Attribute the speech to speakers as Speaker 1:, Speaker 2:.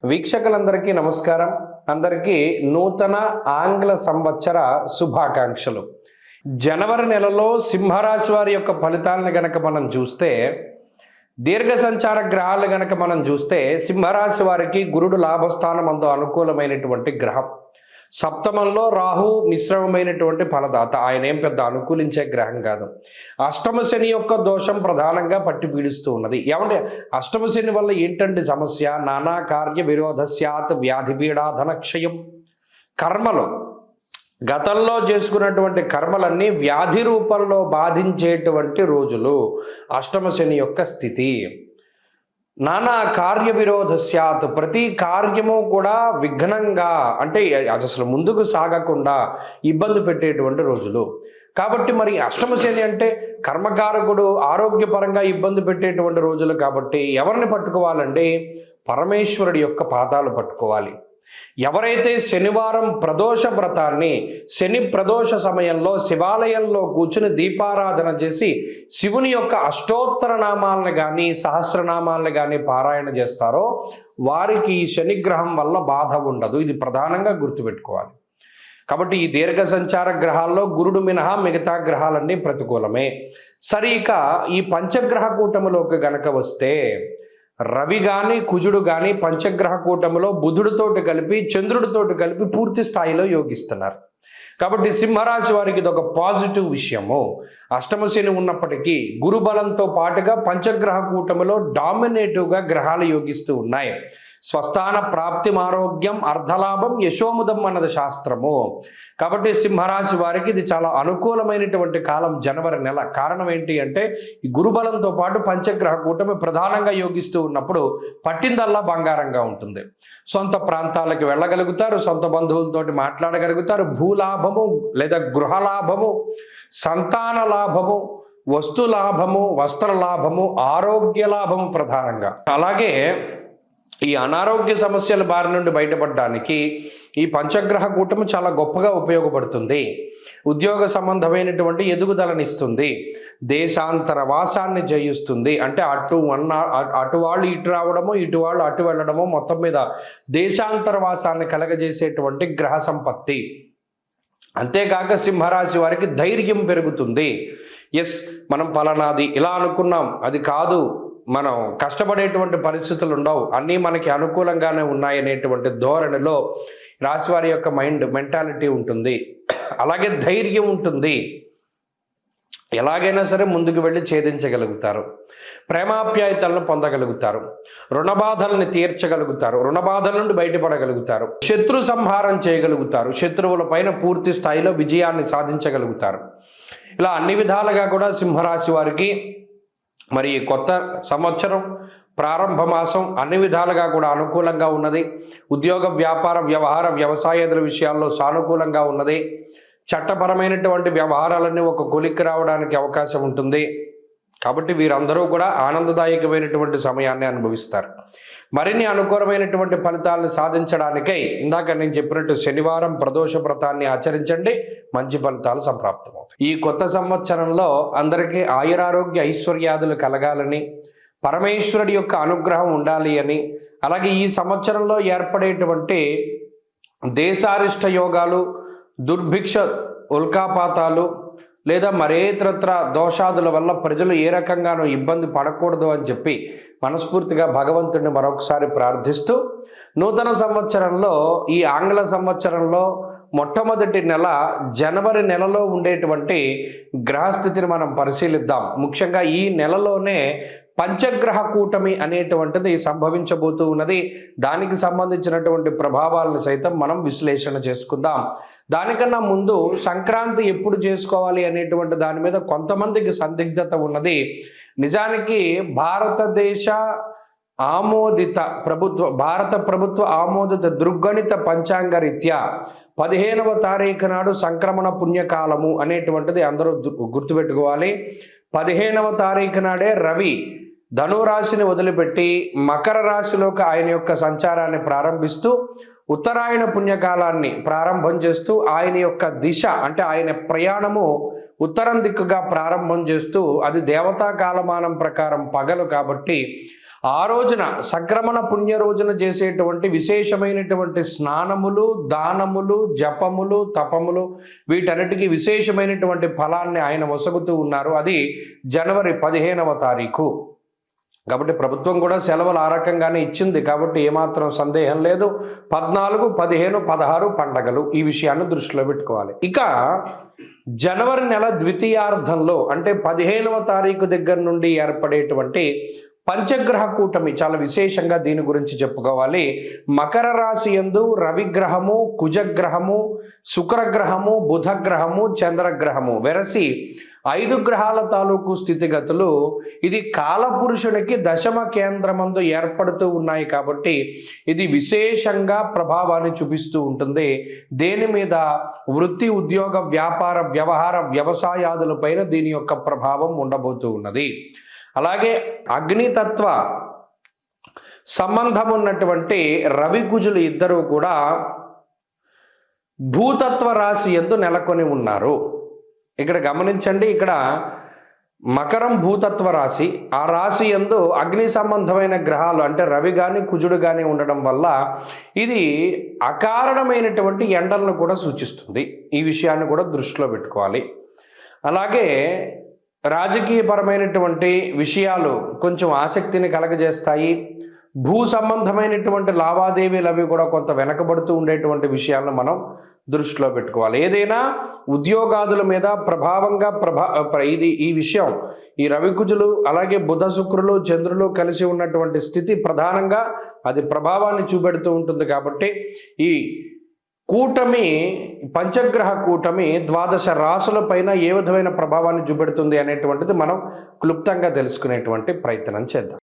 Speaker 1: వీక్షకులందరికీ నమస్కారం. అందరికీ నూతన ఆంగ్ల సంవత్సర శుభాకాంక్షలు. జనవరి నెలలో సింహరాశి వారి యొక్క ఫలితాలను గనక మనం చూస్తే, దీర్ఘ సంచార గ్రహాలు గనక మనం చూస్తే, సింహరాశి వారికి గురుడు లాభస్థానం అందు అనుకూలమైనటువంటి గ్రహం. సప్తమంలో రాహు మిశ్రమమైనటువంటి ఫలదాత. ఆయన ఏం పెద్ద అనుకూలించే గ్రహం కాదు. అష్టమ శని యొక్క దోషం ప్రధానంగా పట్టి పీడిస్తూ ఉన్నది. ఏమంటే అష్టమ శని వల్ల ఏంటంటే సమస్య? నానా కార్య విరోధస్యాత్ వ్యాధి పీడాధనక్షయం. కర్మలు గతంలో చేసుకున్నటువంటి కర్మలన్నీ వ్యాధి రూపంలో బాధించేటువంటి రోజులు అష్టమ శని యొక్క స్థితి. నానా కార్య విరోధస్యాత్, ప్రతి కార్యము కూడా విఘ్నంగా, అంటే అసలు ముందుకు సాగకుండా ఇబ్బంది పెట్టేటువంటి రోజులు. కాబట్టి మరి అష్టమ శని అంటే కర్మకారకుడు, ఆరోగ్యపరంగా ఇబ్బంది పెట్టేటువంటి రోజులు. కాబట్టి ఎవరిని పట్టుకోవాలంటే పరమేశ్వరుడి యొక్క పాదాలు పట్టుకోవాలి. ఎవరైతే శనివారం ప్రదోష వ్రతాన్ని, శని ప్రదోష సమయంలో శివాలయంలో కూర్చుని దీపారాధన చేసి శివుని యొక్క అష్టోత్తర నామాలను కానీ సహస్రనామాలను కానీ పారాయణ చేస్తారో వారికి ఈ శనిగ్రహం వల్ల బాధ ఉండదు. ఇది ప్రధానంగా గుర్తుపెట్టుకోవాలి. కాబట్టి ఈ దీర్ఘ సంచార గ్రహాల్లో గురుడు మినహా మిగతా గ్రహాలన్నీ ప్రతికూలమే. సరే, ఇక ఈ పంచగ్రహ కూటమిలోకి గనక వస్తే, రవి కానీ కుజుడు కానీ పంచగ్రహ కూటమిలో బుధుడితోటి కలిపి చంద్రుడితోటి కలిపి పూర్తి స్థాయిలో యోగిస్తున్నారు. కాబట్టి సింహరాశి వారికి ఇది ఒక పాజిటివ్ విషయము. అష్టమ శని ఉన్నప్పటికీ గురుబలంతో పాటుగా పంచగ్రహ కూటమిలో డామినేటివ్గా గ్రహాలు యోగిస్తూ ఉన్నాయి. స్వస్థాన ప్రాప్తి ఆరోగ్యం అర్ధలాభం యశోముదం అన్నది శాస్త్రము. కాబట్టి సింహరాశి వారికి ఇది చాలా అనుకూలమైనటువంటి కాలం జనవరి నెల. కారణం ఏంటి అంటే ఈ గురుబలంతో పాటు పంచగ్రహ కూటమి ప్రధానంగా యోగిస్తూ ఉన్నప్పుడు పట్టిందల్లా బంగారంగా ఉంటుంది. సొంత ప్రాంతాలకు వెళ్ళగలుగుతారు, సొంత బంధువులతోటి మాట్లాడగలుగుతారు, భూలాభము లేదా గృహలాభము, సంతాన లాభము, వస్తు లాభము, వస్త్ర లాభము, ఆరోగ్య లాభము ప్రధానంగా. అలాగే ఈ అనారోగ్య సమస్యల బారి నుండి బయటపడడానికి ఈ పంచగ్రహ కూటమి చాలా గొప్పగా ఉపయోగపడుతుంది. ఉద్యోగ సంబంధమైనటువంటి ఎదుగుదలనిస్తుంది, దేశాంతర వాసాన్ని జయిస్తుంది. అంటే అటు వాళ్ళు ఇటు రావడము, ఇటు వాళ్ళు అటు వెళ్ళడము, మొత్తం మీద దేశాంతర వాసాన్ని కలగజేసేటువంటి గ్రహ సంపత్తి. అంతేకాక సింహరాశి వారికి ధైర్యం పెరుగుతుంది. ఎస్, మనం ఫలానాది ఇలా అనుకున్నాం, అది కాదు, మనం కష్టపడేటువంటి పరిస్థితులు ఉండవు, అన్నీ మనకి అనుకూలంగానే ఉన్నాయనేటువంటి ధోరణిలో రాశివారి యొక్క మెంటాలిటీ ఉంటుంది. అలాగే ధైర్యం ఉంటుంది. ఎలాగైనా సరే ముందుకు వెళ్ళి ఛేదించగలుగుతారు, ప్రేమాప్యాయతలను పొందగలుగుతారు, రుణబాధల్ని తీర్చగలుగుతారు, రుణబాధల నుండి బయటపడగలుగుతారు, శత్రు సంహారం చేయగలుగుతారు, శత్రువుల పైన పూర్తి స్థాయిలో విజయాన్ని సాధించగలుగుతారు. ఇలా అన్ని విధాలుగా కూడా సింహరాశి వారికి మరి కొత్త సంవత్సరం ప్రారంభ మాసం అన్ని విధాలుగా కూడా అనుకూలంగా ఉన్నది. ఉద్యోగ వ్యాపార వ్యవహార వ్యవసాయేతర విషయాల్లో సానుకూలంగా ఉన్నది. చట్టపరమైనటువంటి వ్యవహారాలన్నీ ఒక కొలిక్కి రావడానికి అవకాశం ఉంటుంది. కాబట్టి వీరందరూ కూడా ఆనందదాయకమైనటువంటి సమయాన్ని అనుభవిస్తారు. మరిన్ని అనుకూలమైనటువంటి ఫలితాలను సాధించడానికై ఇందాక నేను చెప్పినట్టు శనివారం ప్రదోష వ్రతాన్ని ఆచరించండి, మంచి ఫలితాలు సంప్రాప్తమవుతాయి. ఈ కొత్త సంవత్సరంలో అందరికీ ఆయురారోగ్య ఐశ్వర్యాదులు కలగాలని, పరమేశ్వరుడి యొక్క అనుగ్రహం ఉండాలి అని, అలాగే ఈ సంవత్సరంలో ఏర్పడేటువంటి దేశారిష్ట యోగాలు, దుర్భిక్ష ఉల్కాపాతాలు లేదా మరేతరత్ర దోషాదుల వల్ల ప్రజలు ఏ రకంగానూ ఇబ్బంది పడకూడదు అని చెప్పి మనస్ఫూర్తిగా భగవంతుడిని మరొకసారి ప్రార్థిస్తూ, నూతన సంవత్సరంలో ఈ ఆంగ్ల సంవత్సరంలో మొట్టమొదటి నెల జనవరి నెలలో ఉండేటువంటి గ్రహస్థితిని మనం పరిశీలిద్దాం. ముఖ్యంగా ఈ నెలలోనే పంచగ్రహ కూటమి అనేటువంటిది సంభవించబోతూ ఉన్నది. దానికి సంబంధించినటువంటి ప్రభావాలను సైతం మనం విశ్లేషణ చేసుకుందాం. దానికన్నా ముందు సంక్రాంతి ఎప్పుడు చేసుకోవాలి అనేటువంటి దాని మీద కొంతమందికి సందిగ్ధత ఉన్నది. నిజానికి భారతదేశ ఆమోదిత భారత ప్రభుత్వ ఆమోదిత దృగ్గణిత పంచాంగ రీత్యా 15వ తారీఖు నాడు సంక్రమణ పుణ్యకాలము అనేటువంటిది అందరూ గుర్తుపెట్టుకోవాలి. 15వ తారీఖు నాడే రవి ధనురాశిని వదిలిపెట్టి మకర రాశిలోకి ఆయన యొక్క సంచారాన్ని ప్రారంభిస్తూ ఉత్తరాయణ పుణ్యకాలాన్ని ప్రారంభం చేస్తూ ఆయన యొక్క దిశ అంటే ఆయన ప్రయాణము ఉత్తరం దిక్కుగా ప్రారంభం చేస్తూ అది దేవతా కాలమానం ప్రకారం పగలు కాబట్టి ఆ రోజున సంక్రమణ పుణ్య రోజున చేసేటువంటి విశేషమైనటువంటి స్నానములు, దానములు, జపములు, తపములు వీటన్నిటికీ విశేషమైనటువంటి ఫలాన్ని ఆయన వసగుతూ ఉన్నారు. అది జనవరి 15వ తారీఖు. కాబట్టి ప్రభుత్వం కూడా సెలవులు ఆ రకంగానే ఇచ్చింది కాబట్టి ఏమాత్రం సందేహం లేదు. 14, 15, 16 పండగలు, ఈ విషయాన్ని దృష్టిలో పెట్టుకోవాలి. ఇక జనవరి నెల ద్వితీయార్థంలో అంటే 15వ తారీఖు దగ్గర నుండి ఏర్పడేటువంటి పంచగ్రహ కూటమి చాలా విశేషంగా దీని గురించి చెప్పుకోవాలి. మకర రాశి యందు రవిగ్రహము, కుజగ్రహము, శుక్రగ్రహము, బుధగ్రహము, చంద్రగ్రహము వెరసి 5 గ్రహాల తాలూకు స్థితిగతులు ఇది కాలపురుషునికి దశమ కేంద్రమందు ఏర్పడుతూ ఉన్నాయి కాబట్టి ఇది విశేషంగా ప్రభావాన్ని చూపిస్తూ ఉంటుంది. దేని మీద? వృత్తి, ఉద్యోగ, వ్యాపార, వ్యవహార, వ్యవసాయాదులపైన దీని యొక్క ప్రభావం ఉండబోతూ ఉన్నది. అలాగే అగ్నితత్వ సంబంధం ఉన్నటువంటి రవి కుజులు ఇద్దరూ కూడా భూతత్వ రాశి యందు నెలకొని ఉన్నారు. ఇక్కడ గమనించండి, ఇక్కడ మకరం భూతత్వ రాశి, ఆ రాశి యందు అగ్ని సంబంధమైన గ్రహాలు అంటే రవి కానీ కుజుడు కానీ ఉండడం వల్ల ఇది అకారణమైనటువంటి ఎండలను కూడా సూచిస్తుంది. ఈ విషయాన్ని కూడా దృష్టిలో పెట్టుకోవాలి. అలాగే రాజకీయపరమైనటువంటి విషయాలు కొంచెం ఆసక్తిని కలగజేస్తాయి. భూ సంబంధమైనటువంటి లావాదేవీలు అవి కూడా కొంత వెనకబడుతూ ఉండేటువంటి విషయాలను మనం దృష్టిలో పెట్టుకోవాలి. ఏదైనా ఉద్యోగాదుల మీద ప్రభావంగా ఈ విషయం ఈ రవికుజులు అలాగే బుధ, శుక్రులు, చంద్రులు కలిసి ఉన్నటువంటి స్థితి ప్రధానంగా అది ప్రభావాన్ని చూపెడుతూ ఉంటుంది. కాబట్టి ఈ కూటమి, పంచగ్రహ కూటమి 12 రాసుల పైన ఏ విధమైన ప్రభావాన్ని చూపెడుతుంది అనేటువంటిది మనం క్లుప్తంగా తెలుసుకునేటువంటి ప్రయత్నం చేద్దాం.